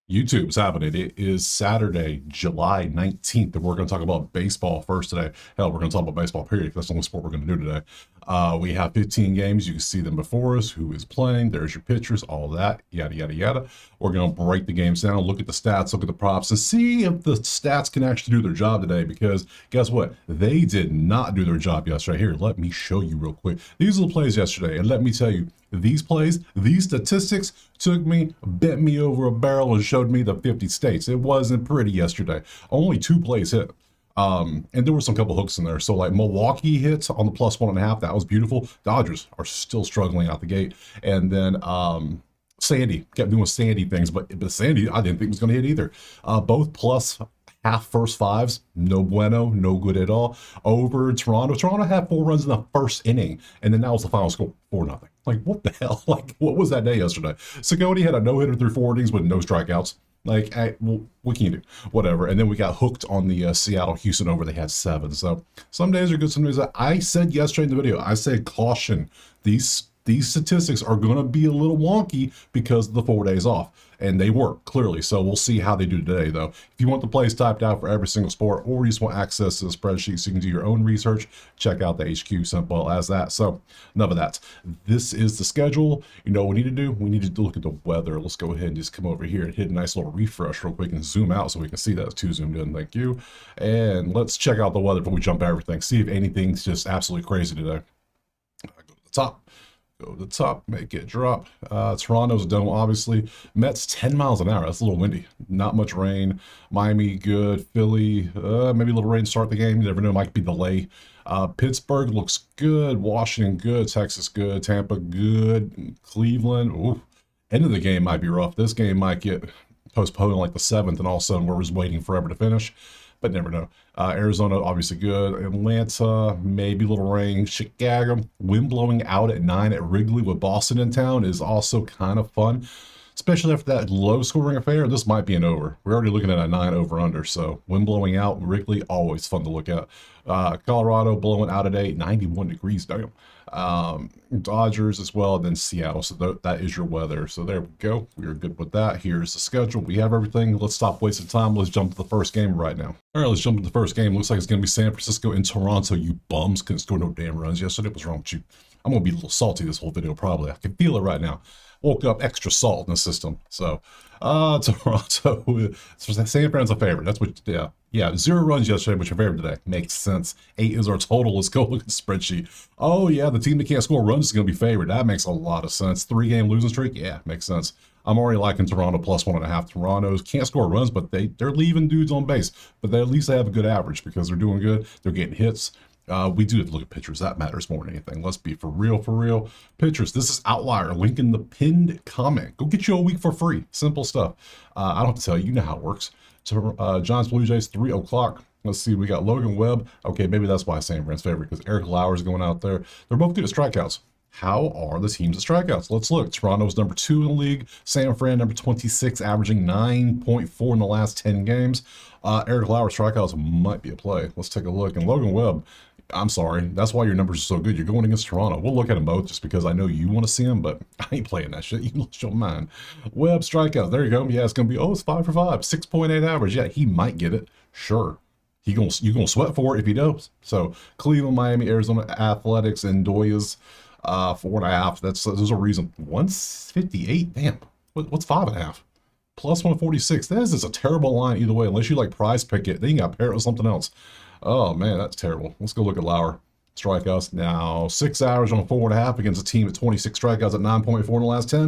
YouTube's happening. It is Saturday, July 19th, and we're going to talk about baseball first today. Hell, we're going to talk about baseball, period. That's the only sport we're going to do today. We have 15 games. You can see them before us, who is playing. There's your pitchers, all that, yada, yada, yada. We're going to break the games down, look at the stats, look at the props, and see if the stats can actually do their job today, because guess what? They did not do their job yesterday. Here, let me show you real quick. These are the plays yesterday, and let me tell you, these plays, these statistics bent me over a barrel and showed me the 50 states. It wasn't pretty yesterday. Only 2 plays hit. And there were some couple hooks in there. So like Milwaukee hits on the +1.5. That was beautiful. Dodgers are still struggling out the gate. And then Sandy kept doing Sandy things, but Sandy I didn't think was going to hit either. Both plus half first fives, no bueno, no good at all. Over Toronto. Toronto had 4 runs in the first inning, and then that was the final score, 4-0. Like, what the hell? Like, what was that day yesterday? Segodi had a no-hitter through 4 innings with no strikeouts. Like, well, what can you do? Whatever. And then we got hooked on the Seattle-Houston over. They had 7. So some days are good, some days I said yesterday in the video, I said caution. These statistics are going to be a little wonky because of the 4 days off. And they work, clearly. So we'll see how they do today, though. If you want the plays typed out for every single sport, or you just want access to the spreadsheet so you can do your own research, check out the HQ, simple as that. So enough of that. This is the schedule. You know what we need to do? We need to look at the weather. Let's go ahead and just come over here and hit a nice little refresh real quick and zoom out so we can see that. It's too zoomed in, thank you. And let's check out the weather before we jump everything. See if anything's just absolutely crazy today. Go to the top. Go to the top, make it drop. Toronto's dome, obviously. Mets 10 miles an hour. That's a little windy. Not much rain. Miami, good. Philly, maybe a little rain to start the game. You never know, might be delay. Pittsburgh looks good. Washington, good. Texas, good. Tampa, good. Cleveland, ooh. End of the game might be rough. This game might get postponed like the 7th, and all of a sudden we're just waiting forever to finish. But never know. Arizona, obviously good. Atlanta, maybe a little rain. Chicago, wind blowing out at 9 at Wrigley with Boston in town is also kind of fun, especially after that low-scoring affair. This might be an over. We're already looking at a 9 over-under, so wind blowing out, Wrigley, always fun to look at. Colorado blowing out at 8, 91 degrees, damn. Dodgers as well, and then Seattle. So that is your weather. So there we go. We are good with that. Here's the schedule. We have everything. Let's stop wasting time. Let's jump to the first game right now. All right, let's jump to the first game. Looks like it's going to be San Francisco and Toronto. You bums couldn't score no damn runs yesterday. What's wrong with you? I'm going to be a little salty this whole video, probably. I can feel it right now. Woke up extra salt in the system. So, Toronto, San Fran's a favorite. That's what, yeah, 0 runs yesterday, but your favorite today. Makes sense. 8 is our total. Let's go look at the spreadsheet. Oh, yeah, the team that can't score runs is going to be favored. That makes a lot of sense. 3-game losing streak? Yeah, makes sense. I'm already liking Toronto +1.5. Toronto's can't score runs, but they're leaving dudes on base. But at least they have a good average because they're doing good. They're getting hits. We do have to look at pitchers. That matters more than anything. Let's be for real, for real. Pitchers, this is Outlier. Link in the pinned comment. Go get you a week for free. Simple stuff. I don't have to tell you. You know how it works. So, Giants, Blue Jays, 3 o'clock. Let's see. We got Logan Webb. Okay, maybe that's why San Fran's favorite, because Eric Lauer's going out there. They're both good at strikeouts. How are the teams at strikeouts? Let's look. Toronto's number 2 in the league. San Fran, number 26, averaging 9.4 in the last 10 games. Eric Lauer's strikeouts might be a play. Let's take a look. And Logan Webb, I'm sorry. That's why your numbers are so good. You're going against Toronto. We'll look at them both just because I know you want to see them, but I ain't playing that shit. You lost your mind. Webb strikeouts. There you go. Yeah, it's going to be, it's 5 for 5. 6.8 average. Yeah, he might get it. Sure. You're going to sweat for it if he does. So Cleveland, Miami, Arizona, Athletics, and Doyas, 4.5. There's a reason. 158. Damn. What's 5.5? +146. That is a terrible line either way. Unless you like prize pick it, then you got to pair it with something else. Oh man, that's terrible. Let's go look at Lauer. Strikeouts now 6 hours on 4.5 against a team at 26 strikeouts at 9.4 in the last 10.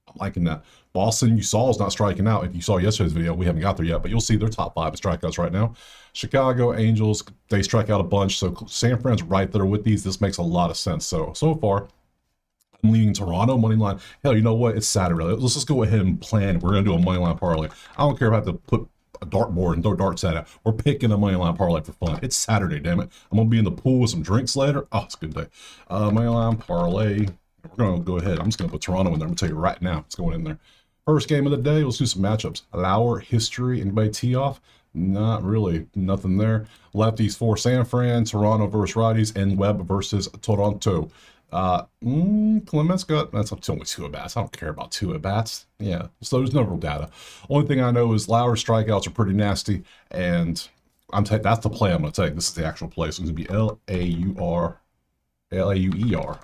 I'm liking that. Boston, you saw, is not striking out. If you saw yesterday's video, we haven't got there yet, but you'll see they're top 5 in strikeouts right now. Chicago, Angels, they strike out a bunch. So San Fran's right there with these. This makes a lot of sense. So far, I'm leaning Toronto money line. Hell, you know what? It's Saturday. Let's just go ahead and plan. We're going to do a money line parlay. I don't care if I have to put a dartboard and throw darts at it. We're picking a money line parlay for fun. It's Saturday, damn it. I'm going to be in the pool with some drinks later. Oh, it's a good day. Money line parlay. We're going to go ahead. I'm just going to put Toronto in there. I'm going to tell you right now. It's going in there. First game of the day. Let's do some matchups. Lauer, history. Anybody tee off? Not really. Nothing there. Lefties for San Fran. Toronto versus righties. And Webb versus Toronto. Clement's got, that's only 2 at-bats. I don't care about 2 at-bats. Yeah, so there's no real data. Only thing I know is Lauer's strikeouts are pretty nasty, and that's the play I'm going to take. This is the actual play. So it's going to be Lauer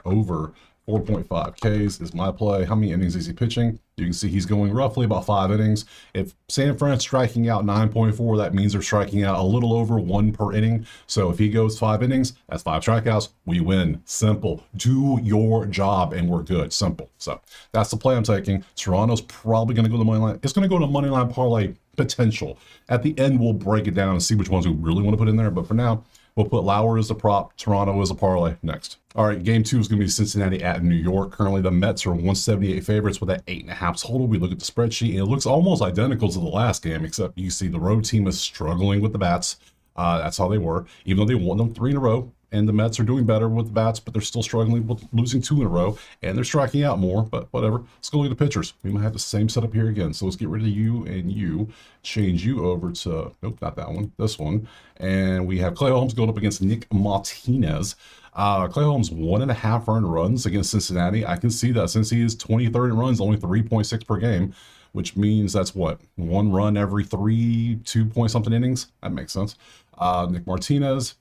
over 4.5 Ks is my play. How many innings is he pitching? You can see he's going roughly about 5 innings. If San Fran's striking out 9.4, that means they're striking out a little over 1 per inning. So if he goes 5 innings, that's 5 strikeouts. We win. Simple. Do your job and we're good. Simple. So that's the play I'm taking. Toronto's probably going to go to the money line. It's going to go to money line parlay potential. At the end, we'll break it down and see which ones we really want to put in there. But for now, we'll put Lauer as a prop, Toronto as a parlay next. All right, game 2 is going to be Cincinnati at New York. Currently, the Mets are 178 favorites with that 8.5 total. We look at the spreadsheet, and it looks almost identical to the last game, except you see the road team is struggling with the bats. That's how they were, even though they won them 3 in a row. And the Mets are doing better with the bats, but they're still struggling with losing 2 in a row, and they're striking out more, but whatever. Let's go look at the pitchers. We might have the same setup here again. So let's get rid of you and you, change you over to, nope, not that one, this one. And we have Clay Holmes going up against Nick Martinez. Clay Holmes 1.5 earned runs against Cincinnati. I can see that since he is 23rd in runs, only 3.6 per game, which means that's what, 1 run every 2 point something innings. That makes sense. Nick Martinez,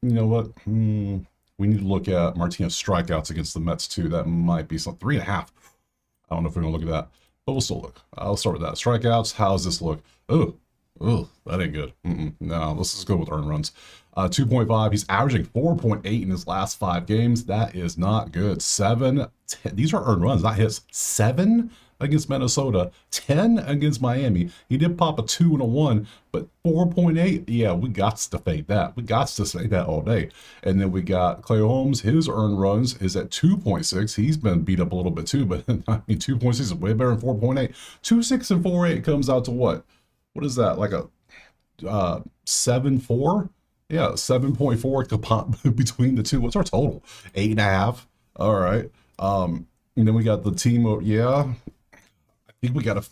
you know what? We need to look at Martinez strikeouts against the Mets too. That might be some 3.5. I don't know if we're gonna look at that, but we'll still look. I'll start with that. Strikeouts. How's this look? Oh, that ain't good. No, let's just go with earned runs. 2.5. He's averaging 4.8 in his last 5 games. That is not good. 7, 10. These are earned runs, not hits. 7 against Minnesota, 10 against Miami. He did pop a 2 and a 1, but 4.8. Yeah, we got to fade that. We got to say that all day. And then we got Clay Holmes. His earned runs is at 2.6. He's been beat up a little bit too, but I mean 2.6 is way better than 4.8. 2.6 and 4.8 comes out to what? What is that? Like a 7.4? Yeah, 7.4 between the two. What's our total? 8.5. All right. And then we got the team. Yeah, I think we got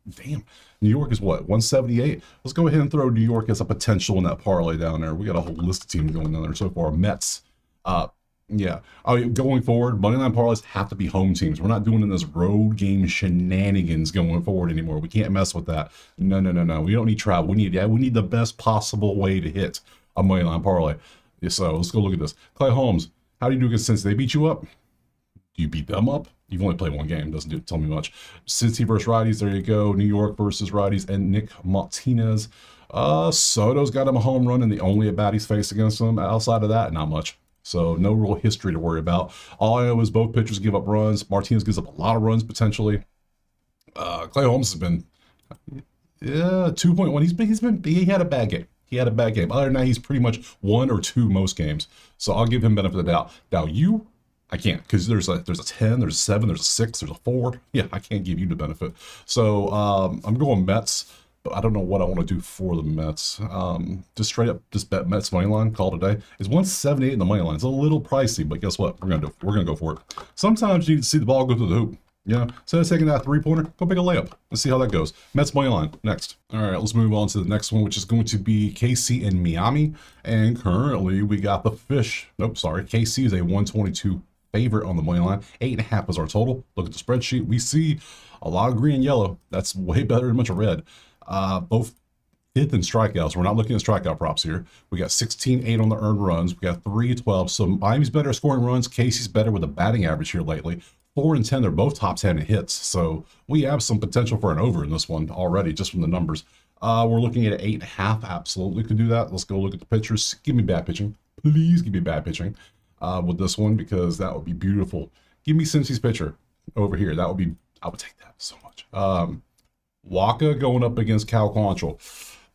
damn. New York is what? 178. Let's go ahead and throw New York as a potential in that parlay down there. We got a whole list of teams going down there so far. Mets. Yeah. Going forward, moneyline parlays have to be home teams. We're not doing this road game shenanigans going forward anymore. We can't mess with that. No. We don't need travel. We need the best possible way to hit a moneyline parlay. So let's go look at this. Clay Holmes, how do you do against Cincy? They beat you up? Do you beat them up? You've only played 1 game. Doesn't tell me much. Cincy versus righties. There you go. New York versus righties and Nick Martinez. Soto's got him a home run and the only at bat he's faced against him. Outside of that, not much. So no real history to worry about. All I know is both pitchers give up runs. Martinez gives up a lot of runs potentially. Clay Holmes has been 2.1. He had a bad game. Other than that, he's pretty much 1 or 2 most games. So I'll give him benefit of the doubt. Now I can't, because there's a 10, there's a 7, there's a 6, there's a 4. Yeah, I can't give you the benefit. So I'm going Mets, but I don't know what I want to do for the Mets. Just straight up, just bet Mets money line. Call it a day. It's 178 in the money line. It's a little pricey, but guess what? We're gonna go for it. Sometimes you need to see the ball go through the hoop. You know, instead of taking that 3-pointer, go pick a layup. Let's see how that goes. Mets money line next. All right, let's move on to the next one, which is going to be KC and Miami. And currently, we got the Fish. Nope, sorry. KC is a 122 favorite on the money line. 8.5 is our total. Look at the spreadsheet. We see a lot of green and yellow. That's way better than a bunch of red. Both 5th in strikeouts. We're not looking at strikeout props here. We got 16-8 on the earned runs. We got 3-12. So Miami's better at scoring runs. KC's better with a batting average here lately. 4 and 10, they're both top 10 in hits. So we have some potential for an over in this one already, just from the numbers. We're looking at 8.5. Absolutely could do that. Let's go look at the pitchers. Give me bad pitching. Please give me bad pitching with this one, because that would be beautiful. Give me Cincy's pitcher over here. I would take that so much. Waka going up against Cal Quantrill.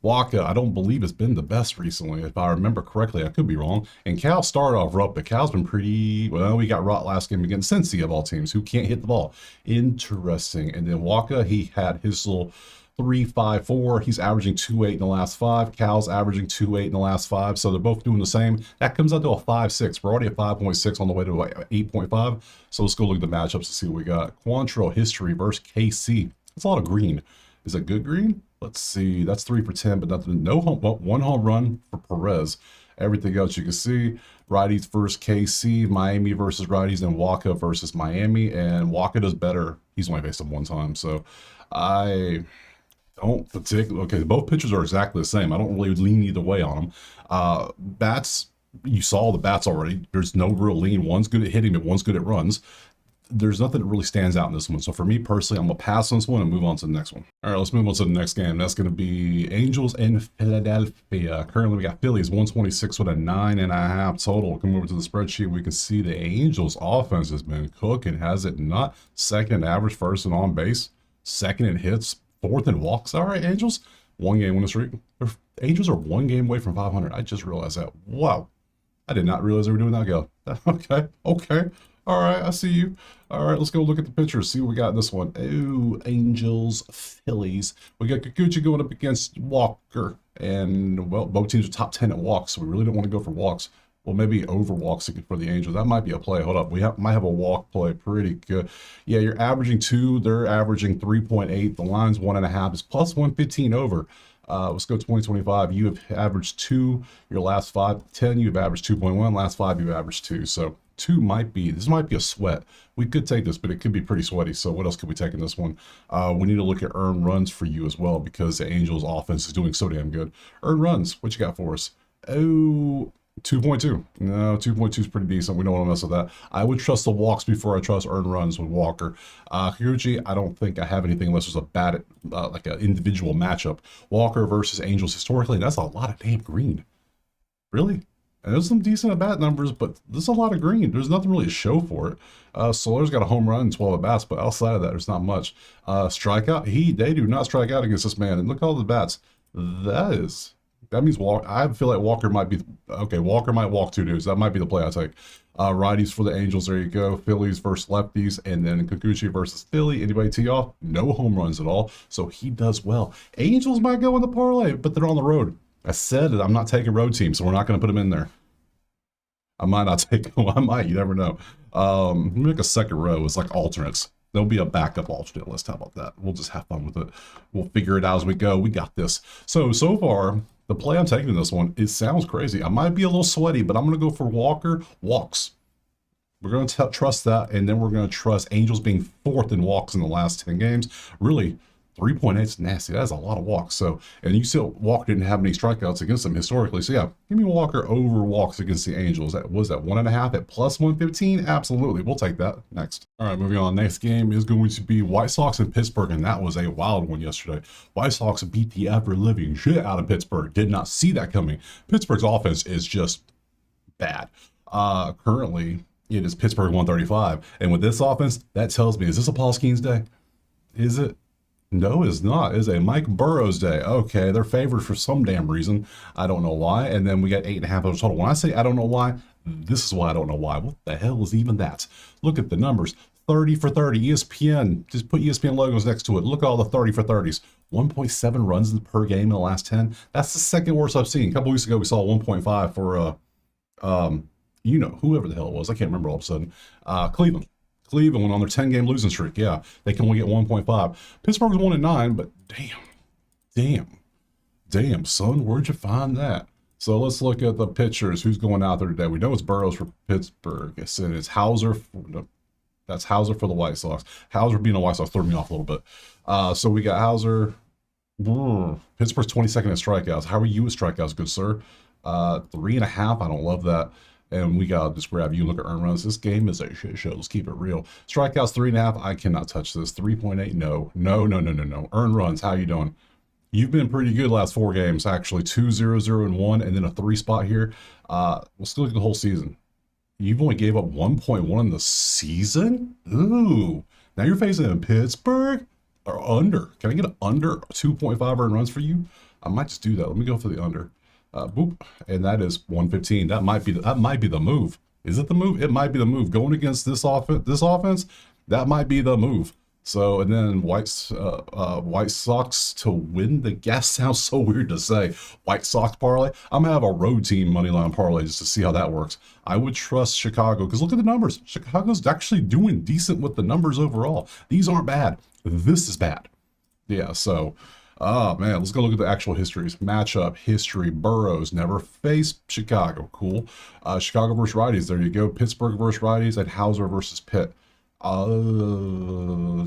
Waka, I don't believe has been the best recently, if I remember correctly. I could be wrong. And Cal started off rough, but Cal's been pretty, well, we got rot last game against Cincy of all teams, who can't hit the ball. Interesting. And then Waka, he had his little 3.54. He's averaging 2.8 in the last 5. Cal's averaging 2.8 in the last 5. So they're both doing the same. That comes out to a 5.6. We're already at 5.6 on the way to like 8.5. So let's go look at the matchups to see what we got. Quantrill history versus KC. It's a lot of green. Is it good green? Let's see. That's 3 for 10, but nothing. No home. Well, 1 home run for Perez. Everything else you can see. Righties versus KC, Miami versus righties, and Waka versus Miami. And Waka does better. He's only faced him 1 time, so I don't particularly. Okay, both pitchers are exactly the same. I don't really lean either way on them. Bats. You saw the bats already. There's no real lean. One's good at hitting, but one's good at runs. There's nothing that really stands out in this one. So for me personally, I'm gonna pass on this one and move on to the next one. All right, let's move on to the next game. That's gonna be Angels and Philadelphia. Currently, we got Phillies 126 with a 9.5 total. Come over to the spreadsheet. We can see the Angels offense has been cooking, has it not? Second in average, first and on base, second in hits, fourth in walks. All right, Angels, 1 game winning streak. Angels are 1 game away from 500. I just realized that. Wow. I did not realize they were doing that. Go. Okay. All right, I see you. All right, let's go look at the pictures, see what we got in this one. Oh, Angels, Phillies. We got Kikuchi going up against Walker. And, well, both teams are top 10 at walks, so we really don't want to go for walks. Well, maybe over walks for the Angels. That might be a play. Hold up. We might have a walk play. Pretty good. Yeah, you're averaging 2. They're averaging 3.8. The line's 1.5. It's plus 115 over. Let's go 2025. You have averaged 2 your last 5. 10, you've averaged 2.1. Last 5, you've averaged 2. So this might be a sweat. We could take this, but it could be pretty sweaty. So what else could we take in this one? We need to look at earned runs for you as well because the Angels offense is doing so damn good. Earned runs, what you got for us? Oh, 2.2. No, 2.2 is pretty decent. We don't want to mess with that. I would trust the walks before I trust earned runs with Walker. Kikuchi, I don't think I have anything unless there's a bad, like an individual matchup. Walker versus Angels historically, that's a lot of damn green. Really? And there's some decent at-bat numbers, but there's a lot of green. There's nothing really to show for it. Solar's got a home run and 12 at-bats, but outside of that, there's not much. Strikeout, they do not strike out against this man. And look at all the bats. That means Walker. I feel like Walker might be, okay, Walker might walk 2 dudes. That might be the play I take. Righties for the Angels, there you go. Phillies versus lefties, and then Kikuchi versus Philly. Anybody tee off? No home runs at all, so he does well. Angels might go in the parlay, but they're on the road. I said that I'm not taking road teams, so we're not going to put them in there. I might not take them. I might. You never know. Make a second row. It's like alternates. There'll be a backup alternate list. How about that? We'll just have fun with it. We'll figure it out as we go. We got this. So far, the play I'm taking in this one, it sounds crazy. I might be a little sweaty, but I'm going to go for Walker walks. We're going to trust that, and then we're going to trust Angels being 4th in walks in the last 10 games. Really, 3.8 is nasty. That's a lot of walks. So, and you still, Walker didn't have any strikeouts against them historically. So yeah, give me Walker over walks against the Angels. That was that 1.5 at plus 115. Absolutely, we'll take that. Next. All right, moving on. Next game is going to be White Sox and Pittsburgh, and that was a wild one yesterday. White Sox beat the ever living shit out of Pittsburgh. Did not see that coming. Pittsburgh's offense is just bad. Currently, it is Pittsburgh 135, and with this offense, that tells me, is this a Paul Skeens day? Is it? No, it's not. It's a Mike Burrows day. Okay, they're favored for some damn reason. I don't know why. And then we got 8.5 total. When I say I don't know why, this is why I don't know why. What the hell is even that? Look at the numbers. 30 for 30. ESPN. Just put ESPN logos next to it. Look at all the 30 for 30s. 1.7 runs per game in the last 10. That's the second worst I've seen. A couple weeks ago, we saw 1.5 for, whoever the hell it was. I can't remember all of a sudden. Cleveland went on their 10-game losing streak. Yeah, they can only get 1.5. Pittsburgh's 1-9, but damn, son, where'd you find that? So let's look at the pitchers. Who's going out there today? We know it's Burrows for Pittsburgh. I said it's Hauser. That's Hauser for the White Sox. Hauser being a White Sox threw me off a little bit. So we got Hauser. Pittsburgh's 22nd at strikeouts. How are you at strikeouts, good sir? 3.5. I don't love that. And we got to just grab you and look at earned runs. This game is a shit show. Let's keep it real. Strikeouts 3.5. I cannot touch this. 3.8. No. Earned runs. How you doing? You've been pretty good last 4 games, actually. 2, 0, 0, and 1, and then a 3 spot here. We'll still look at the whole season. You've only gave up 1.1 in the season? Ooh. Now you're facing Pittsburgh or under. Can I get an under 2.5 earned runs for you? I might just do that. Let me go for the under. Boop, and that is 115. That might be the move. Is it the move? It might be the move. Going against this offense, that might be the move. So, and then White Sox to win the gas sounds so weird to say. White Sox parlay. I'm gonna have a road team money line parlay just to see how that works. I would trust Chicago because look at the numbers. Chicago's actually doing decent with the numbers overall. These aren't bad. This is bad. Yeah, so, oh man, let's go look at the actual histories. Matchup history: Burrows never faced Chicago. Cool. Chicago versus righties. There you go. Pittsburgh versus righties, and Hauser versus Pitt.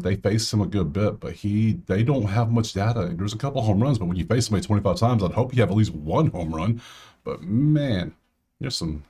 They faced him a good bit, but they don't have much data. There's a couple home runs, but when you face somebody 25 times, I'd hope you have at least one home run. But man, there's some.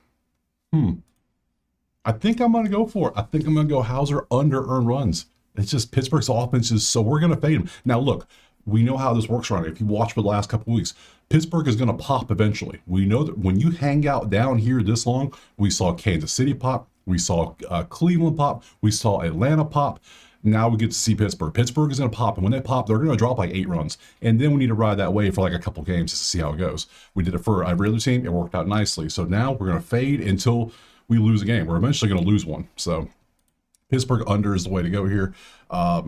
I think I'm gonna go for it. I think I'm gonna go Hauser under earned runs. It's just Pittsburgh's offense is so we're gonna fade him. Now look, we know how this works around here. If you watch for the last couple of weeks, Pittsburgh is gonna pop eventually. We know that when you hang out down here this long, we saw Kansas City pop, we saw Cleveland pop, we saw Atlanta pop. Now we get to see Pittsburgh. Pittsburgh is going to pop, and when they pop, they're going to drop like 8 runs. And then we need to ride that wave for like a couple games just to see how it goes. We did it for every other team. It worked out nicely. So now we're going to fade until we lose a game. We're eventually going to lose one. So Pittsburgh under is the way to go here. I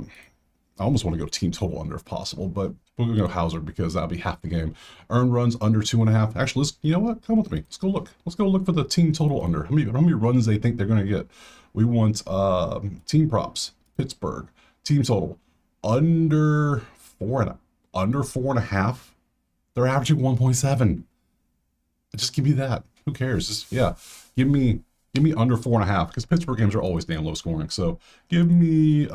almost want to go team total under if possible, but we're going to go Hauser because that'll be half the game. Earned runs under 2.5. Actually, you know what? Come with me. Let's go look. Let's go look for the team total under. How many runs they think they're going to get? We want team props. Pittsburgh team total under 4.5. They're averaging 1.7. Just give me that. Who cares? Just give me under 4.5 because Pittsburgh games are always damn low scoring. So give me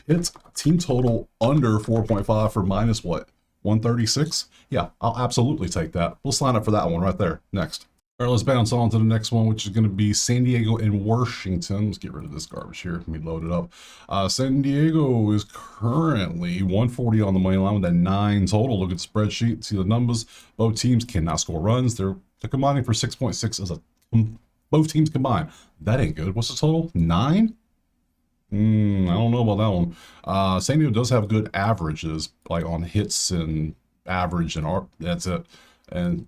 Pitt's team total under 4.5 for minus what? 136? Yeah, I'll absolutely take that. We'll sign up for that one right there. Next. All right, let's bounce on to the next one, which is going to be San Diego and Washington. Let's get rid of this garbage here. Let me load it up. San Diego is currently 140 on the money line with a 9 total. Look at the spreadsheet, see the numbers. Both teams cannot score runs. They're combining for 6.6 as both teams combined. That ain't good. What's the total? 9? I don't know about that one. San Diego does have good averages, like on hits and average and that's it. And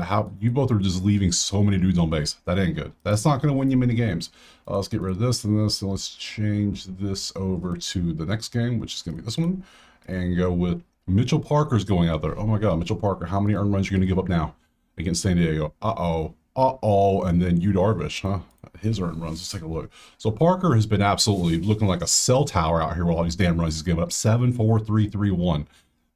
how you both are just leaving so many dudes on base. That ain't good. That's not going to win you many games. Let's get rid of this and this, and let's change this over to the next game, which is going to be this one, and go with Mitchell Parker's going out there. Oh my God, Mitchell Parker, how many earned runs are you going to give up now against San Diego? And then Yu Darvish, huh? His earned runs. Let's take a look. So Parker has been absolutely looking like a cell tower out here with all these damn runs he's giving up. 7, 4, 3, 3, 1.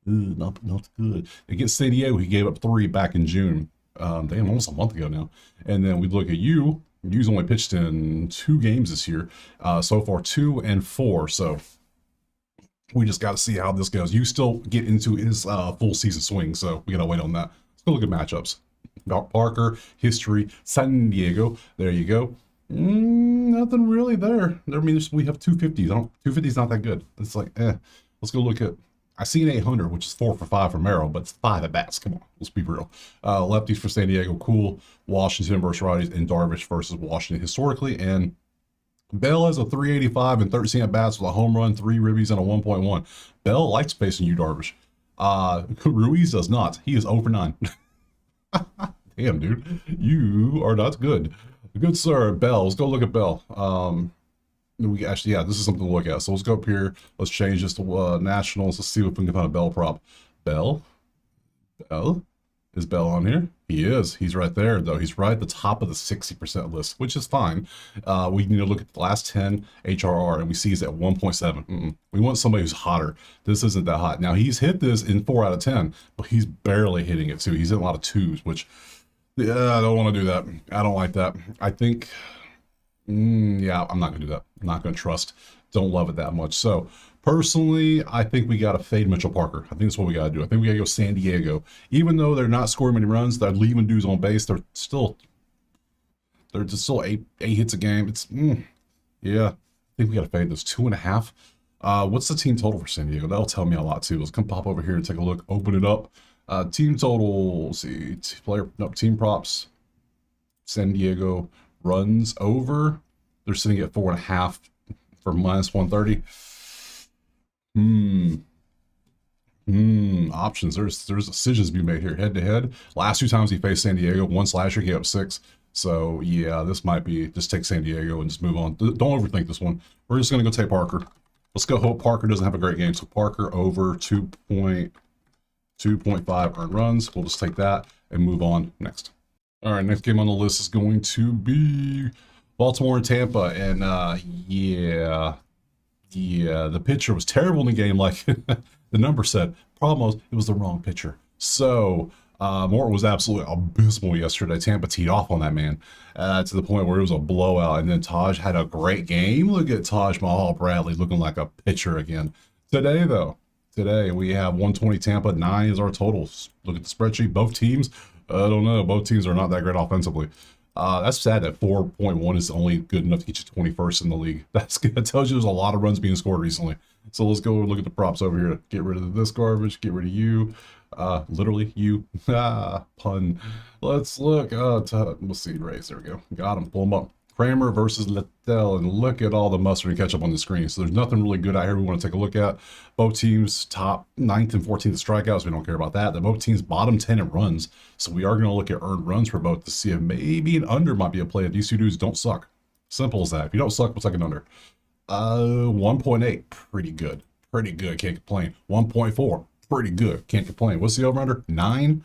Not good. Against San Diego, he gave up 3 back in June. Damn, almost a month ago now. And then we look at Yu. Yu's only pitched in 2 games this year. So far, 2 and 4. So we just got to see how this goes. You still get into his full season swing, so we got to wait on that. Let's go look at matchups. Parker, history, San Diego. There you go. Nothing really there. I mean, we have 250s. 250's not that good. It's like, Let's go look at. I see an 800, which is 4 for 5 for Merrill, but it's 5 at bats. Come on, let's be real. Lefties for San Diego, cool. Washington versus righties, and Darvish versus Washington historically. And Bell has a 385 and 13 at bats with a home run, 3 ribbies, and a 1.1. Bell likes facing you, Darvish. Ruiz does not. He is 0 for 9. Damn, dude, you are not good. Good sir, Bell. Let's go look at Bell. We actually, this is something to look at. So let's go up here. Let's change this to Nationals. Let's see if we can find a Bell prop. Bell? Is Bell on here? He is. He's right there, though. He's right at the top of the 60% list, which is fine. We need to look at the last 10 HRR, and we see he's at 1.7. We want somebody who's hotter. This isn't that hot. Now, he's hit this in 4 out of 10, but he's barely hitting it, too. He's in a lot of 2s, which, I don't want to do that. I don't like that. I think... I'm not going to do that. I'm not going to trust. Don't love it that much. So, personally, I think we got to fade Mitchell Parker. I think that's what we got to do. I think we got to go San Diego. Even though they're not scoring many runs, they're leaving dudes on base. They're just still 8 hits a game. It's, I think we got to fade those 2.5. What's the team total for San Diego? That'll tell me a lot, too. Let's come pop over here and take a look. Open it up. Team total, let's see, team props. San Diego runs over. They're sitting at 4.5 for minus 130. Options. There's decisions to be made here. Head to head. Last 2 times he faced San Diego, once last year he gave up 6. So this might be just take San Diego and just move on. Don't overthink this one. We're just gonna go take Parker. Let's go hope Parker doesn't have a great game. So Parker over 2.5 earned runs. We'll just take that and move on next. All right, next game on the list is going to be Baltimore and Tampa. And the pitcher was terrible in the game. Like, The number said. Problem was, it was the wrong pitcher. So Morton was absolutely abysmal yesterday. Tampa teed off on that man to the point where it was a blowout. And then Taj had a great game. Look at Taj Mahal Bradley looking like a pitcher again. Today, though, we have 120 Tampa. 9 is our totals. Look at the spreadsheet. Both teams, I don't know. Both teams are not that great offensively. That's sad that 4.1 is only good enough to get you 21st in the league. That tells you there's a lot of runs being scored recently. So let's go look at the props over here. Get rid of this garbage. Get rid of you. Literally you. Pun. Let's look. We'll see. Rays. There we go. Got him. Pull him up. Kramer versus Littell, and look at all the mustard and ketchup on the screen. So there's nothing really good out here we want to take a look at. Both teams top 9th and 14th in strikeouts. We don't care about that. The both teams bottom 10 in runs. So we are going to look at earned runs for both to see if maybe an under might be a play if these two dudes don't suck. Simple as that. If you don't suck, we'll take an under. 1.8, pretty good. Pretty good. Can't complain. 1.4, pretty good. Can't complain. What's the over under? 9.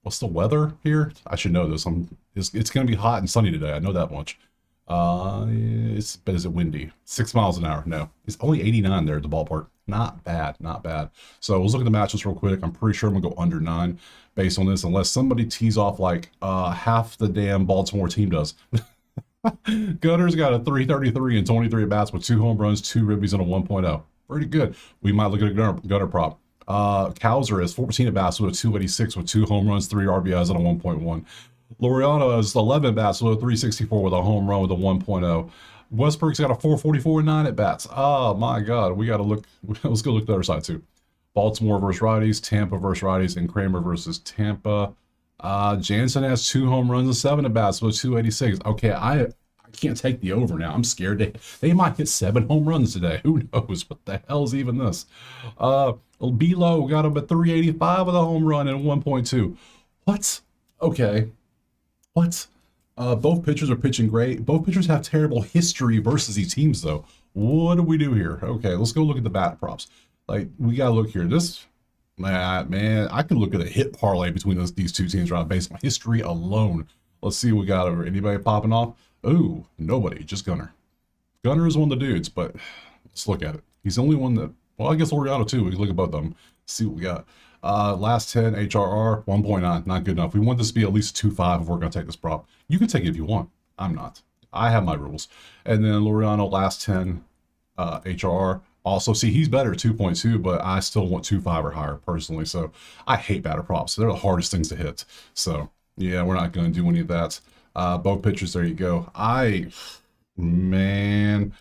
What's the weather here? I should know this. It's going to be hot and sunny today. I know that much. But is it windy? 6 miles an hour. No, it's only 89 there at the ballpark. Not bad, not bad. So let's look at the matchups real quick. I'm pretty sure I'm gonna go under 9 based on this, unless somebody tees off like half the damn Baltimore team does. Gunner's got a 333 and 23 at bats with 2 home runs, 2 ribbies, and a 1.0. Pretty good. We might look at a Gunner prop. Cowser has 14 at bats with a 286 with 2 home runs, 3 RBIs, and a 1.1. Laureano has 11 bats with a 364 with a home run with a 1.0. Westbrook's got a 444 and 9 at bats. Oh my God, we got to look. Let's go look at the other side too. Baltimore versus righties, Tampa versus righties, and Kramer versus Tampa. Jansen has 2 home runs and 7 at bats with 286. Okay, I can't take the over now. I'm scared they might hit 7 home runs today. Who knows? What the hell's even this? B-Low got him at 385 with a home run and 1.2. What? Okay. What? Both pitchers are pitching great. Both pitchers have terrible history versus these teams, though. What do we do here? Okay, let's go look at the bat props. Like, we gotta look here. This, man, I could look at a hit parlay between these two teams right based on history alone. Let's see what we got over. Anybody popping off? Ooh, nobody. Just Gunner. Gunner is one of the dudes, but let's look at it. He's the only one that, well, I guess Oriano too. We can look at both of them. See what we got. Last 10 HRR 1.9, not good enough. We want this to be at least 2.5 if we're going to take this prop. You can take it if you want. I'm not. I have my rules. And then Laureano last 10 HRR. Also, see, he's better 2.2, but I still want 2.5 or higher personally. So I hate batter props. They're the hardest things to hit. So yeah, we're not going to do any of that. Both pitchers, there you go. Man.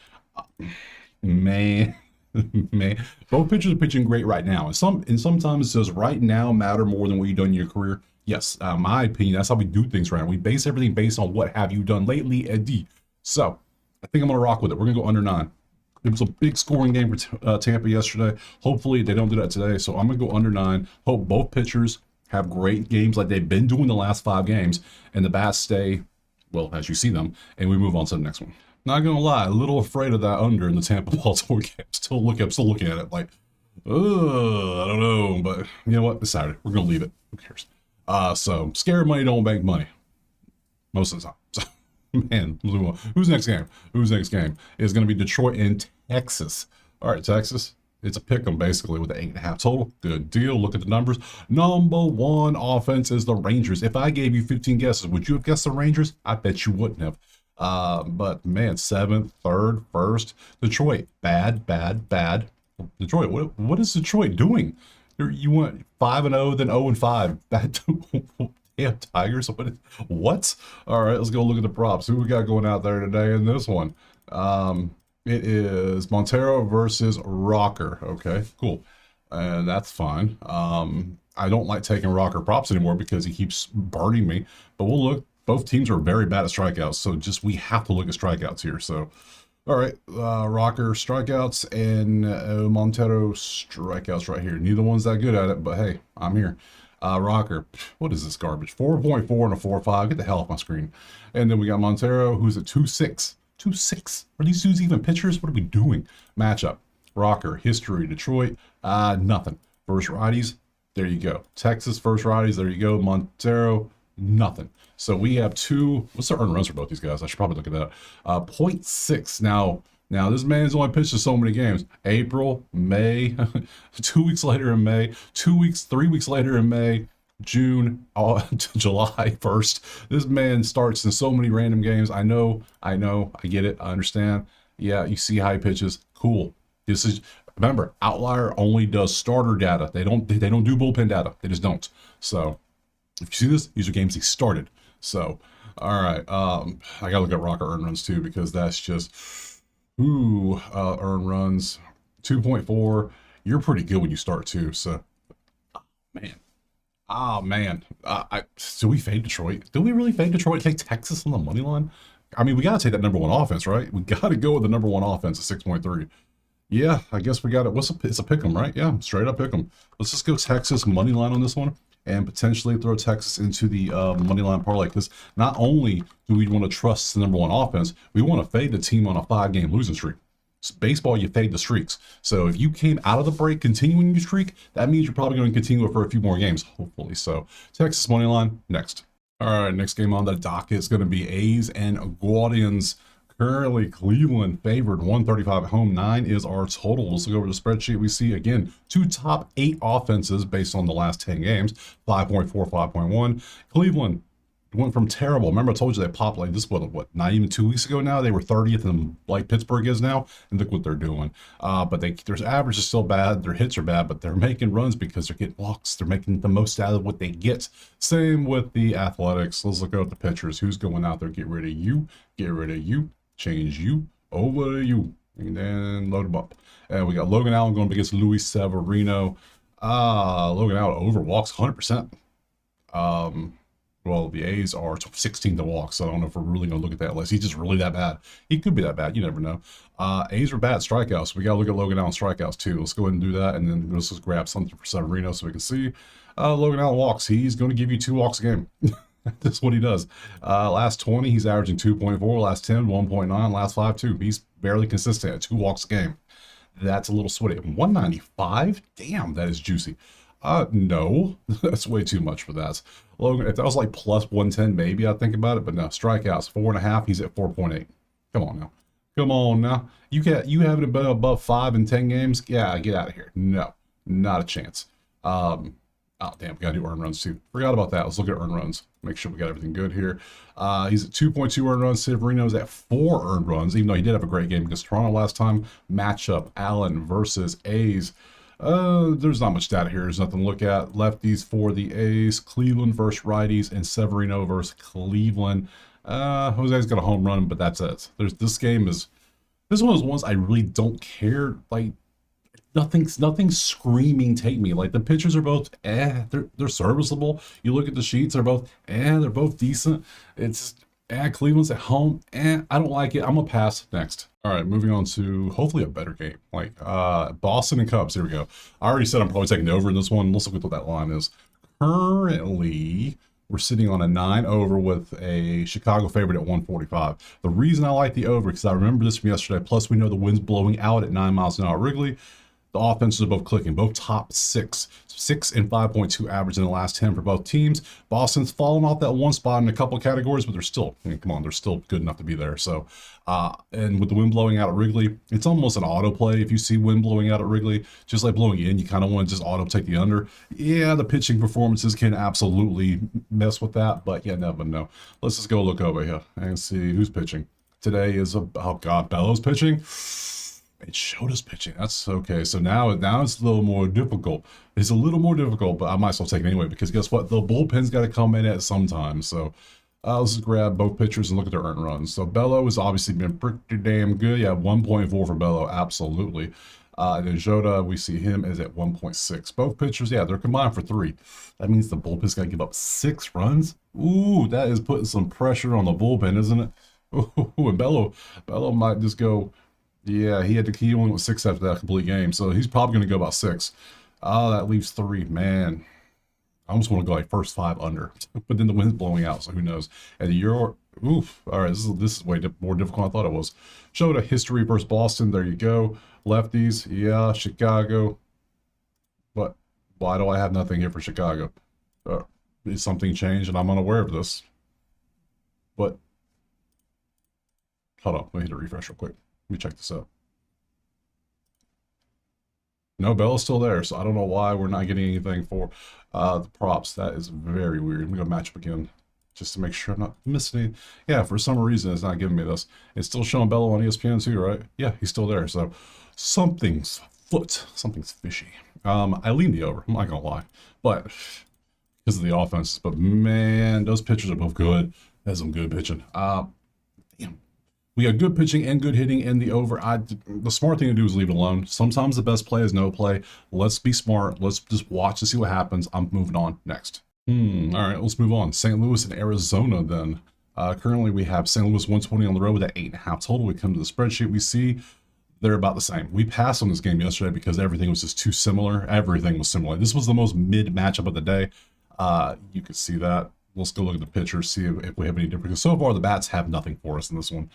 Man, both pitchers are pitching great right now. And sometimes does right now matter more than what you've done in your career? Yes, my opinion, that's how we do things right now. We base everything based on what have you done lately, Eddie. So I think I'm gonna rock with it. We're gonna go under 9. It was a big scoring game for Tampa yesterday. Hopefully they don't do that today. So I'm gonna go under 9. Hope both pitchers have great games like they've been doing the last 5 games, and the bats stay, well, as you see them, and we move on to the next one. Not gonna lie, a little afraid of that under in the Tampa Baltimore game. I'm still looking at it like, I don't know, but you know what? It's Saturday. We're gonna leave it. Who cares? So scared money don't make money most of the time. So man, let's move on. Who's next game? Next game is gonna be Detroit and Texas. All right, Texas. It's a pick 'em basically with the 8.5 total. Good deal. Look at the numbers. Number 1 offense is the Rangers. If I gave you 15 guesses, would you have guessed the Rangers? I bet you wouldn't have. But man, 7th, 3rd, 1st. Detroit, bad. Detroit, what is Detroit doing? You went 5-0, then 0-5. Bad. Damn, Tigers. What? All right, let's go look at the props. Who we got going out there today in this one? It is Montero versus Rocker. Okay, cool. And that's fine. I don't like taking Rocker props anymore because he keeps burning me. But we'll look. Both teams are very bad at strikeouts, so we have to look at strikeouts here. So, all right, Rocker strikeouts and Montero strikeouts right here. Neither one's that good at it, but hey, I'm here. Rocker, what is this garbage? 4.4 and a 4.5. Get the hell off my screen. And then we got Montero, who's at 2.6. 2.6. Are these dudes even pitchers? What are we doing? Matchup. Rocker, history, Detroit, nothing. First righties, there you go. Texas, first righties, there you go. Montero, nothing. So we have 2, what's the earned runs for both these guys? I should probably look at that. 0.6. Now, Now, this man's only pitched in so many games. April, May, 2 weeks later in May, 2 weeks, 3 weeks later in May, June, July 1st. This man starts in so many random games. I know, I get it, I understand. Yeah, you see high pitches. Cool. This is remember, Outlier only does starter data. They don't do bullpen data. They just don't. So if you see this, these are games he started. So all right. I gotta look at Rocker earn runs too, because that's just earn runs 2.4. You're pretty good when you start too. So man. Oh man, do we fade Detroit? Do we really fade Detroit? Take Texas on the money line? I mean, we gotta take that number one offense, right? We gotta go with the number one offense at 6.3. Yeah, I guess we got it. It's a pick 'em, right? Yeah, straight up pick 'em. Let's just go Texas money line on this one, and potentially throw Texas into the money line parlay. Because not only do we want to trust the number one offense, we want to fade the team on a 5-game losing streak. Baseball, you fade the streaks. So if you came out of the break continuing your streak, that means you're probably going to continue it for a few more games, hopefully. So Texas money line next. All right, next game on the docket is going to be A's and Guardians. Currently, Cleveland favored 135 at home. 9 is our total. Let's look over the spreadsheet. We see, again, 2 top 8 offenses based on the last 10 games, 5.4, 5.1. Cleveland went from terrible. Remember, I told you they popped like this, what, not even 2 weeks ago now? They were 30th and like Pittsburgh is now, and look what they're doing. But their average is still bad. Their hits are bad, but they're making runs because they're getting walks. They're making the most out of what they get. Same with the Athletics. Let's look at the pitchers. Who's going out there? Get rid of you. Get rid of you. Change you over to you. And then load them up. And we got Logan Allen going up against Luis Severino. Logan Allen over walks 100%. Well, the A's are 16 to walk, so I don't know if we're really going to look at that list. He's just really that bad. He could be that bad. You never know. A's are bad strikeouts. We got to look at Logan Allen strikeouts, too. Let's go ahead and do that, and then let's just grab something for Severino so we can see. Logan Allen walks. He's going to give you 2 walks a game. That's what he does. Last 20, he's averaging 2.4. Last 10, 1.9. Last 5, 2. He's barely consistent at 2 walks a game. That's a little sweaty. 195? Damn, that is juicy. No, that's way too much for that. Logan, if that was like plus 110, maybe I'd think about it, but no, strikeouts, 4.5, he's at 4.8. Come on now. Come on now. You haven't been above 5 in 10 games? Yeah, get out of here. No, not a chance. Oh, damn, we got to do earn runs too. Forgot about that. Let's look at earn runs. Make sure we got everything good here. He's at 2.2 earned runs. Severino's at 4 earned runs, even though he did have a great game against Toronto last time. Matchup, Allen versus A's. There's not much data here. There's nothing to look at. Lefties for the A's, Cleveland versus righties, and Severino versus Cleveland. Jose's got a home run, but that's it. This one of those ones I really don't care. Like, nothing's screaming take me. Like, the pitchers are both they're serviceable. You look at the sheets, they're both decent. It's Cleveland's at home, I don't like it. I'm gonna pass next. All right, moving on to hopefully a better game, like Boston and Cubs. Here we go. I already said I'm probably taking the over in this one. Let's look at what that line is. Currently, we're sitting on a 9 over with a Chicago favorite at 145. The reason I like the over, because I remember this from yesterday, plus we know the wind's blowing out at 9 miles an hour at Wrigley. The offenses are both clicking, both top 6 and 5.2 average in the last 10 for both teams. Boston's fallen off that one spot in a couple categories, but they're still, they're still good enough to be there. So, and with the wind blowing out at Wrigley, it's almost an auto play. If you see wind blowing out at Wrigley, just like blowing in, you kind of want to just auto take the under. Yeah, the pitching performances can absolutely mess with that, but you never know. Let's just go look over here and see who's pitching. Today is, oh God, Bellows pitching. It showed us pitching. That's okay. So now it's a little more difficult. It's a little more difficult, but I might as well take it anyway, because guess what? The bullpen's got to come in at some time. So let's just grab both pitchers and look at their earned runs. So Bello has obviously been pretty damn good. Yeah, 1.4 for Bello, absolutely. And then Jota, we see him is at 1.6. Both pitchers, yeah, they're combined for 3. That means the bullpen's got to give up 6 runs. Ooh, that is putting some pressure on the bullpen, isn't it? Ooh, and Bello might just go. Yeah, he only went 6 after that complete game, so he's probably going to go about 6. That leaves 3. Man, I almost want to go like first 5 under, but then the wind's blowing out, so who knows? And all right, this is way more difficult than I thought it was. Showed a history versus Boston. There you go. Lefties, yeah, Chicago. But why do I have nothing here for Chicago? Is something changed and I'm unaware of this? But hold on, let me hit a refresh real quick. Let me check this out. No, Bella's still there, so I don't know why we're not getting anything for the props. That is very weird. Let me go match up again just to make sure I'm not missing any. Yeah, for some reason it's not giving me this. It's still showing Bella on ESPN too, right? Yeah, he's still there. So something's foot, something's fishy. I lean the over, I'm not gonna lie, but because of the offense. But man, those pitchers are both good. That's some good pitching. Damn. We got good pitching and good hitting in the over. The smart thing to do is leave it alone. Sometimes the best play is no play. Let's be smart. Let's just watch to see what happens. I'm moving on next. All right, let's move on. St. Louis and Arizona then. Currently, we have St. Louis 120 on the road with that 8.5 total. We come to the spreadsheet. We see they're about the same. We passed on this game yesterday because everything was just too similar. Everything was similar. This was the most mid matchup of the day. You could see that. Let's go look at the pitchers, see if we have any different. Because so far, the bats have nothing for us in this one.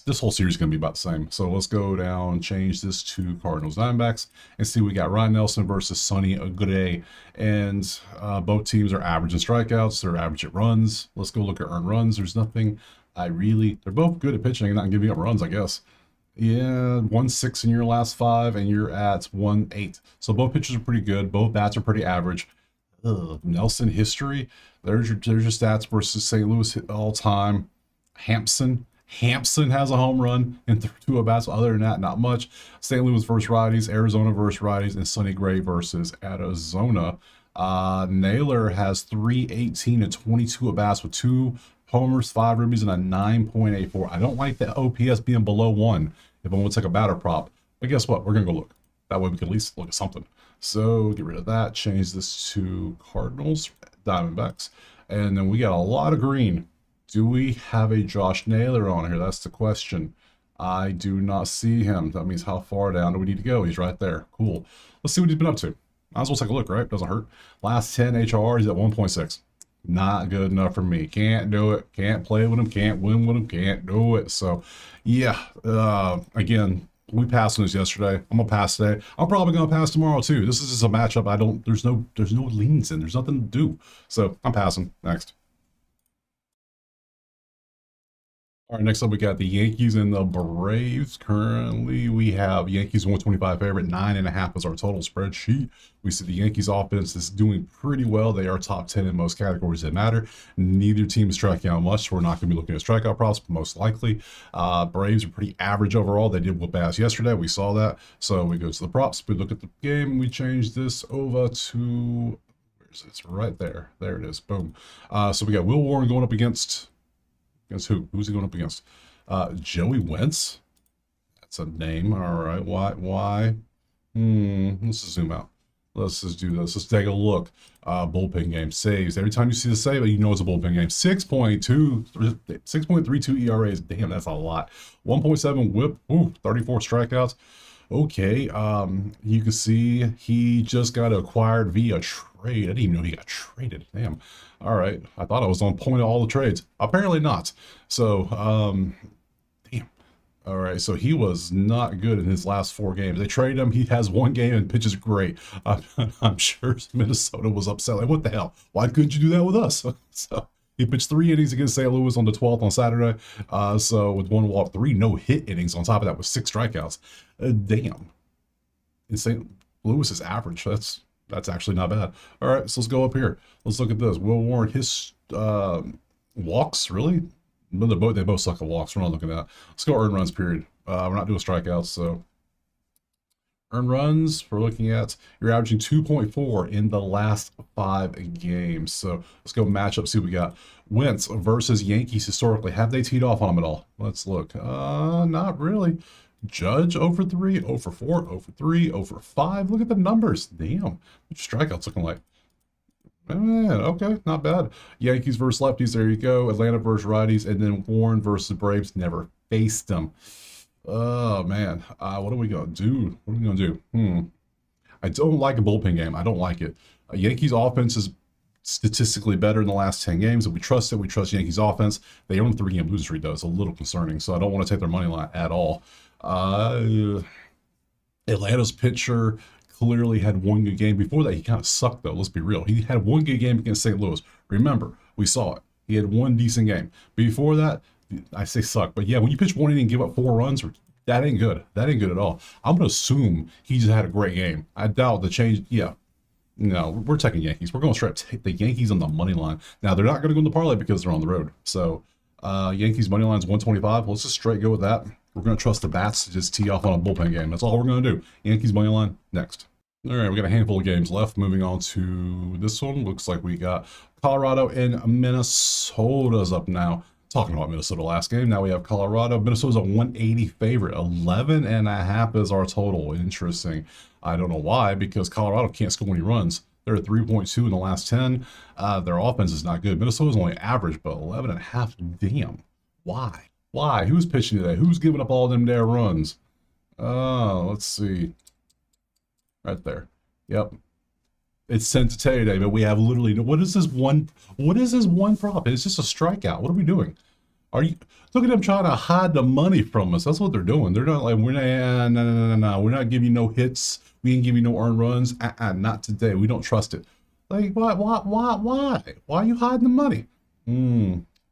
This whole series is going to be about the same. So let's go down, change this to Cardinals Diamondbacks, and see we got Ryan Nelson versus Sonny Gray. And both teams are average in strikeouts. They're average at runs. Let's go look at earned runs. There's nothing they're both good at pitching and not giving up runs, I guess. Yeah, 1.6 in your last 5, and you're at 1.8. So both pitchers are pretty good. Both bats are pretty average. Nelson history. There's your stats versus St. Louis all time. Hampson has a home run in 2 at bats. Other than that, not much. St. Louis versus righties, Arizona versus righties, and Sonny Gray versus Arizona. Naylor has 318 and 22 at bats with 2 homers, 5 ribbies, and a 9.84. I don't like the OPS being below 1 if I'm going to take a batter prop. But guess what? We're going to go look. That way we can at least look at something. So get rid of that. Change this to Cardinals, Diamondbacks. And then we got a lot of green. Do we have a Josh Naylor on here? That's the question. I do not see him. That means how far down do we need to go? He's right there. Cool. Let's see what he's been up to. Might as well take a look, right? Doesn't hurt. Last 10 HRR, he's at 1.6. Not good enough for me. Can't do it. Can't play with him. Can't win with him. Can't do it. So, yeah. Again, we passed on this yesterday. I'm gonna pass today. I'm probably gonna pass tomorrow too. This is just a matchup. There's no leans in. There's nothing to do. So I'm passing. Next. All right, next up we got the Yankees and the Braves. Currently, we have Yankees 125 favorite, 9.5 is our total spreadsheet. We see the Yankees offense is doing pretty well. They are top 10 in most categories that matter. Neither team is striking out much. So we're not going to be looking at strikeout props, most likely. Braves are pretty average overall. They did whoop ass yesterday. We saw that. So we go to the props. We look at the game. We change this over to, where's it? It's right there. There it is. Boom. So we got Will Warren going up against who? Who's he going up against? Joey Wentz. That's a name. All right. Why? Let's just zoom out. Let's just do this. Let's take a look. Bullpen game saves. Every time you see the save, you know it's a bullpen game. 6.32 ERAs. Damn, that's a lot. 1.7 whip. Ooh, 34 strikeouts. Okay. You can see he just got acquired via trade. I didn't even know he got traded. Damn. All right. I thought I was on point of all the trades. Apparently not. So, damn. All right. So he was not good in his last 4 games. They traded him. He has 1 game and pitches great. I'm sure Minnesota was upset. Like, what the hell? Why couldn't you do that with us? So he pitched 3 innings against St. Louis on the 12th on Saturday. So with 1 walk, 3 no-hit innings on top of that with 6 strikeouts. Damn. And St. Louis is average. That's actually not bad. All right, so let's go up here. Let's look at this. Will Warren, his walks, really? They both suck at walks. We're not looking at that. Let's go earned runs, period. We're not doing strikeouts, so earned runs, we're looking at, you're averaging 2.4 in the last 5 games. So let's go match up, see what we got. Wentz versus Yankees historically. Have they teed off on them at all? Let's look. Not really. Judge over 3, over 4, over 3, over 5. Look at the numbers. Damn. What's strikeouts looking like? Man, okay, not bad. Yankees versus lefties. There you go. Atlanta versus righties, and then Warren versus Braves. Never faced them. Oh man, what are we gonna do? What are we gonna do? I don't like a bullpen game. I don't like it. Yankees offense is statistically better in the last 10 games. If we trust it, we trust Yankees offense. They own a 3-game losing streak though. It's a little concerning, so I don't want to take their money line at all. Atlanta's pitcher clearly had 1 good game. Before that, he kind of sucked, though. Let's be real. He had 1 good game against St. Louis. Remember, we saw it. He had 1 decent game. Before that, I say suck, but yeah, when you pitch 1 inning and give up 4 runs, or That ain't good. That ain't good at all. I'm going to assume he just had a great game. I doubt the change. Yeah. No, we're taking Yankees. We're going to straight take the Yankees on the money line. Now, they're not going to go in the parlay because they're on the road. So, Yankees money line's 125. Let's just straight go with that. We're going to trust the bats to just tee off on a bullpen game. That's all we're going to do. Yankees money line next. All right, we got a handful of games left. Moving on to this one. Looks like we got Colorado and Minnesota's up now. Talking about Minnesota last game. Now we have Colorado. Minnesota's a 180 favorite. 11.5 is our total. Interesting. I don't know why, because Colorado can't score any runs. They're at 3.2 in the last 10. Their offense is not good. Minnesota's only average, but 11.5. Damn. Why? Why? Who's pitching today? Who's giving up all them there runs? Let's see. Right there. Yep. It's sent to today, but we have literally what is this one prop? It's just a strikeout. What are we doing? Are you look at them trying to hide the money from us? That's what they're doing. They're not like we're not no. We're not giving you no hits. We ain't giving you no earned runs. Not today. We don't trust it. Like why? Why are you hiding the money?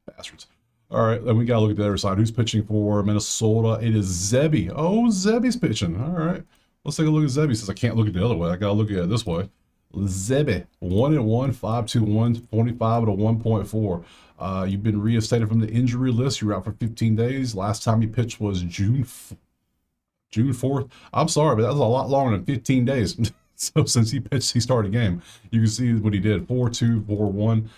Bastards. All right, then we gotta look at the other side. Who's pitching for Minnesota? It is Zebby. Oh, Zebby's pitching. All right. Let's take a look at Zebby since I can't look at the other way. I gotta look at it this way. Zebby, 1-1, 5-2-1, 25 at a 1.4. You've been reinstated from the injury list. You're out for 15 days. Last time you pitched was June 4th. I'm sorry, but that was a lot longer than 15 days. So since he pitched, he started a game. You can see what he did: 4-2, 4-1.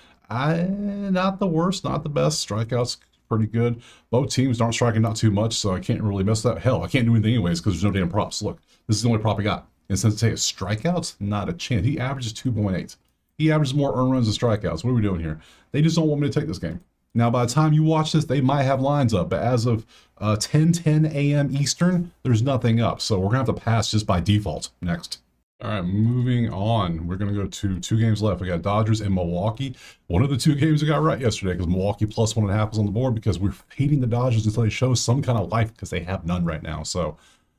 Not the worst, not the best. Strikeouts pretty good. Both teams aren't striking not too much, so I can't really mess that. Hell, I can't do anything anyways because there's no damn props. Look, this is the only prop I got. And since it's strikeouts, not a chance. He averages 2.8. He averages more earned runs than strikeouts. What are we doing here? They just don't want me to take this game. Now, by the time you watch this, they might have lines up, but as of 10:10 a.m. Eastern, there's nothing up. So we're gonna have to pass just by default. Next. All right, moving on. We're gonna go to 2 games left. We got Dodgers and Milwaukee. One of the 2 games we got right yesterday because Milwaukee plus 1.5 was on the board because we're hating the Dodgers until they show some kind of life because they have none right now. So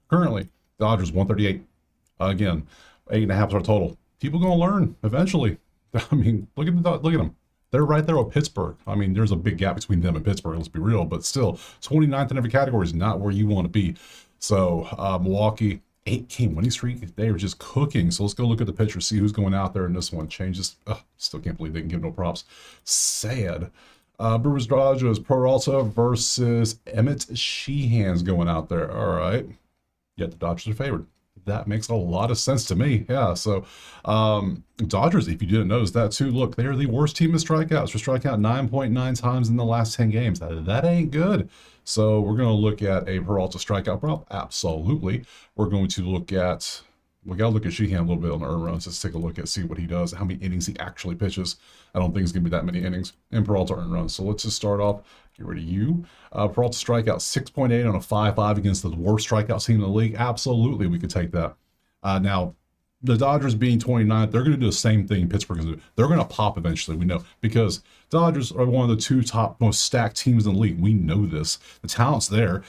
currently, Dodgers 138. Again, 8.5 is our total. People gonna learn eventually. I mean, look at them. They're right there with Pittsburgh. I mean, there's a big gap between them and Pittsburgh. Let's be real, but still, 29th in every category is not where you want to be. So Milwaukee, 8-game winning streak. They are just cooking. So let's go look at the picture, see who's going out there in this one. Changes. Still can't believe they can give no props. Sad. Brewers Dodgers, Peralta versus Emmett Sheehan's going out there. All right. Yet the Dodgers are favored. That makes a lot of sense to me. Yeah, so Dodgers, if you didn't notice that too, look, they're the worst team in strikeouts. For strikeout 9.9 times in the last 10 games. That ain't good. So we're going to look at a Peralta strikeout prop. Absolutely. We're going to look at, we got to look at Sheehan a little bit on the earned runs. Let's take a look at see what he does, how many innings he actually pitches. I don't think it's going to be that many innings. And Peralta earned runs. So let's just start off. Get rid of you. Peralta strikeout 6.8 on a 5.5 against the worst strikeout team in the league. Absolutely, we could take that. Now, the Dodgers being 29th, they're going to do the same thing Pittsburgh is going to do. They're going to pop eventually, we know, because Dodgers are one of the 2 top most stacked teams in the league. We know this. The talent's there.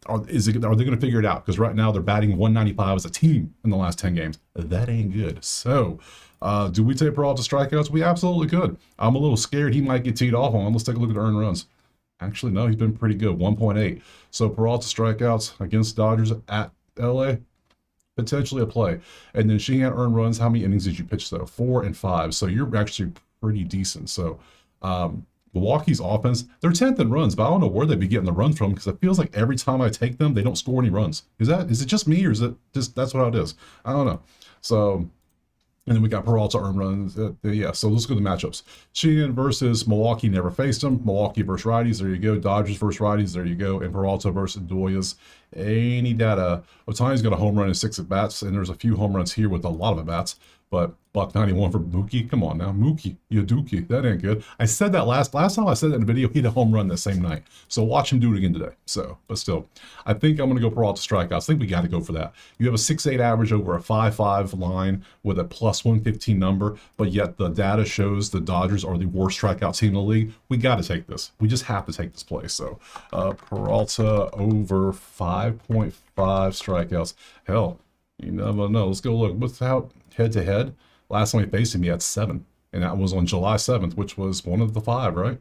Are they going to figure it out? Because right now they're batting 195 as a team in the last 10 games. That ain't good. So, do we take Peralta strikeouts? We absolutely could. I'm a little scared he might get teed off on. Let's take a look at the earned runs. Actually, no, he's been pretty good, 1.8. So Peralta strikeouts against Dodgers at LA, potentially a play. And then Sheehan earned runs. How many innings did you pitch though? 4 and 5. So you're actually pretty decent. So Milwaukee's offense, they're 10th in runs, but I don't know where they'd be getting the runs from because it feels like every time I take them, they don't score any runs. Is it just me or is it just that's what it is? I don't know. So. And then we got Peralta earned runs. Yeah, so let's go to the matchups. Sheehan versus Milwaukee, never faced him. Milwaukee versus righties, there you go. Dodgers versus righties, there you go. And Peralta versus Doyas. Any data. Otani's got a home run in 6 at-bats, and there's a few home runs here with a lot of at-bats. But $191 for Mookie. Come on now. Mookie, Yaduki. That ain't good. I said that last time I said that in the video, he had a home run that same night. So watch him do it again today. So, but still, I think I'm going to go Peralta strikeouts. I think we got to go for that. You have a 6.8 average over a 5.5 line with a plus 115 number, but yet the data shows the Dodgers are the worst strikeout team in the league. We got to take this. We just have to take this play. So Peralta over 5.5 strikeouts. Hell, you never know. Let's go look. What's out head-to-head? Last time we faced him, he had 7. And that was on July 7th, which was one of the 5, right?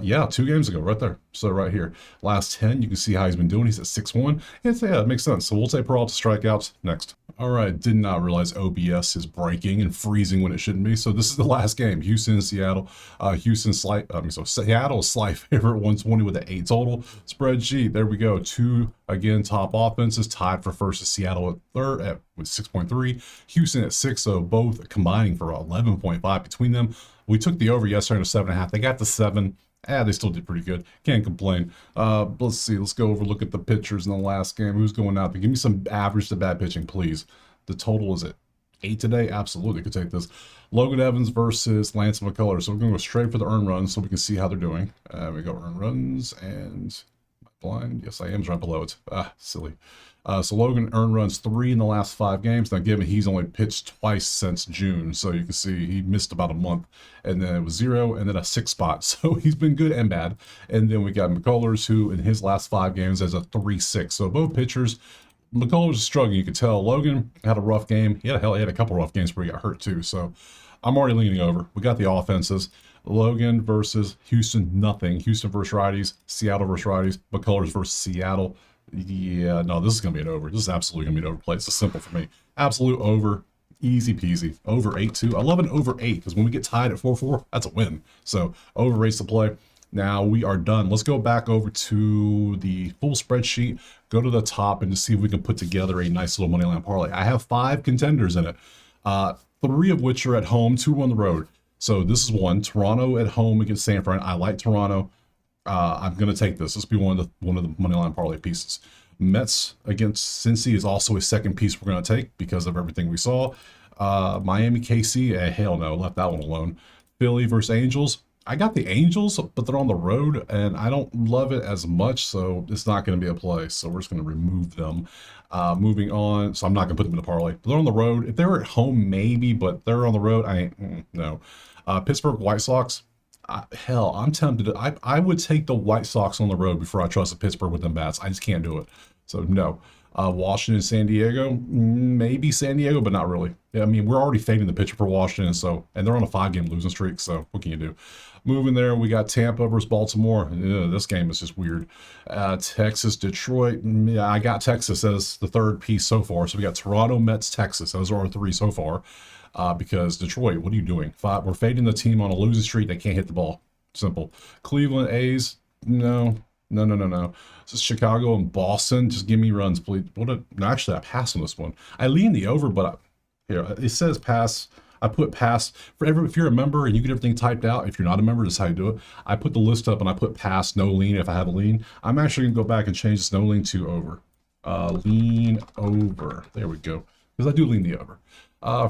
Yeah, 2 games ago, right there. So right here, last 10, you can see how he's been doing. He's at 6-1. Yeah, it makes sense. So we'll take Peralta strikeouts next. All right, did not realize OBS is breaking and freezing when it shouldn't be. So this is the last game, Houston and Seattle. Seattle slight favorite, 120 with an 8 total. Spreadsheet, there we go. Two, again, top offenses, tied for first is Seattle at third with 6.3. Houston at 6, so both combining for 11.5 between them. We took the over yesterday to 7.5. They got to 7. They still did pretty good. Can't complain. Let's see. Let's go over, look at the pitchers in the last game. Who's going out there? Give me some average to bad pitching, please. The total is at 8 today. Absolutely could take this. Logan Evans versus Lance McCullers. So we're going to go straight for the earned runs so we can see how they're doing. We go earned runs and blind. Yes, I am right below it. Silly. So Logan earned runs 3 in the last 5 games. Now, given he's only pitched twice since June, so you can see he missed about a month, and then it was 0, and then a 6 spot. So he's been good and bad. And then we got McCullers, who in his last 5 games has a 3.6. So both pitchers, McCullers is struggling. You could tell Logan had a rough game. He had a couple rough games where he got hurt too. So I'm already leaning over. We got the offenses. Logan versus Houston, nothing. Houston versus righties, Seattle versus righties, McCullers versus Seattle. Yeah, no, this is going to be an over. This is absolutely going to be an overplay. It's just simple for me. Absolute over. Easy peasy. Over 8 too. I love an over 8 because when we get tied at 4-4, that's a win. So over rates to play. Now we are done. Let's go back over to the full spreadsheet, go to the top, and just see if we can put together a nice little money line parlay. I have 5 contenders in it, 3 of which are at home, 2 on the road. So this is one. Toronto at home against San Fran. I like Toronto. I'm going to take this. This will be one of the money line parlay pieces. Mets against Cincy is also a second piece we're going to take because of everything we saw. Miami KC, hell no, left that one alone. Philly versus Angels. I got the Angels, but they're on the road, and I don't love it as much, so it's not going to be a play. So we're just going to remove them. Moving on, so I'm not going to put them in the parlay. But they're on the road. If they were at home, maybe, but they're on the road. No. Pittsburgh White Sox. Hell, I'm tempted. I would take the White Sox on the road before I trust the Pittsburgh with them bats. I just can't do it. So no. Washington, San Diego, maybe San Diego, but not really. Yeah, I mean, we're already fading the pitcher for Washington, and they're on a 5-game losing streak. So what can you do? Moving there, we got Tampa versus Baltimore. This game is just weird. Texas, Detroit. Yeah, I got Texas as the third piece so far. So we got Toronto, Mets, Texas. Those are our 3 so far. Because Detroit, what are you doing? 5, we're fading the team on a losing streak. They can't hit the ball. Simple. Cleveland A's, no. This is Chicago and Boston. Just give me runs, please. Actually, I passed on this one. I lean the over, but here it says pass. I put pass if you're a member and you get everything typed out. If you're not a member, that's how you do it. I put the list up and I put pass, no lean if I have a lean. I'm actually gonna go back and change this no lean to over. Lean over. There we go. Because I do lean the over.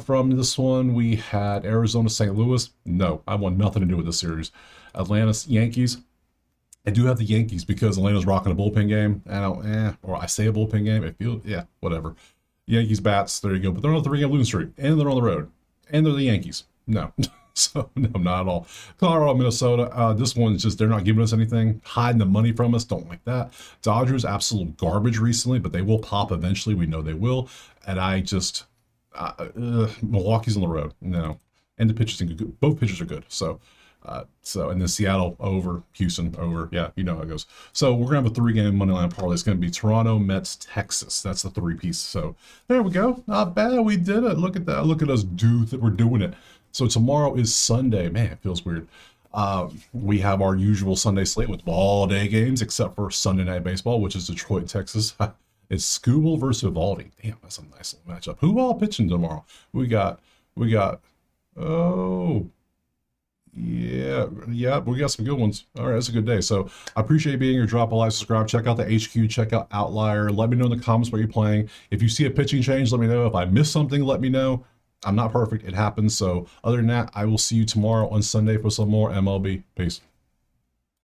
From this one, we had Arizona, St. Louis. No, I want nothing to do with this series. Atlanta, Yankees. I do have the Yankees because Atlanta's rocking a bullpen game. Or I say a bullpen game. Whatever. Yankees bats, there you go. But they're on a 3-game losing streak, and they're on the road, and they're the Yankees. No. So, no, not at all. Colorado, Minnesota. This one's just, they're not giving us anything, hiding the money from us. Don't like that. Dodgers, absolute garbage recently, but they will pop eventually. We know they will. And I just, Milwaukee's on the road. No. And the pitchers are good. Both pitchers are good. So, and then Seattle over, Houston over. Yeah, you know how it goes. So we're going to have a 3-game money line parlay. It's going to be Toronto, Mets, Texas. That's the 3-piece. So there we go. Not bad. We did it. Look at that. Look at us we're doing it. So tomorrow is Sunday. Man, it feels weird. We have our usual Sunday slate with all day games, except for Sunday Night Baseball, which is Detroit, Texas. It's Skubal versus Evaldi. Damn, that's a nice little matchup. Who all pitching tomorrow? We got, yeah, we got some good ones. All right, that's a good day. So I appreciate being here. Drop a like, subscribe, check out the HQ, check out Outlier. Let me know in the comments what you're playing. If you see a pitching change, let me know. If I missed something, let me know. I'm not perfect. It happens. So other than that, I will see you tomorrow on Sunday for some more MLB. Peace.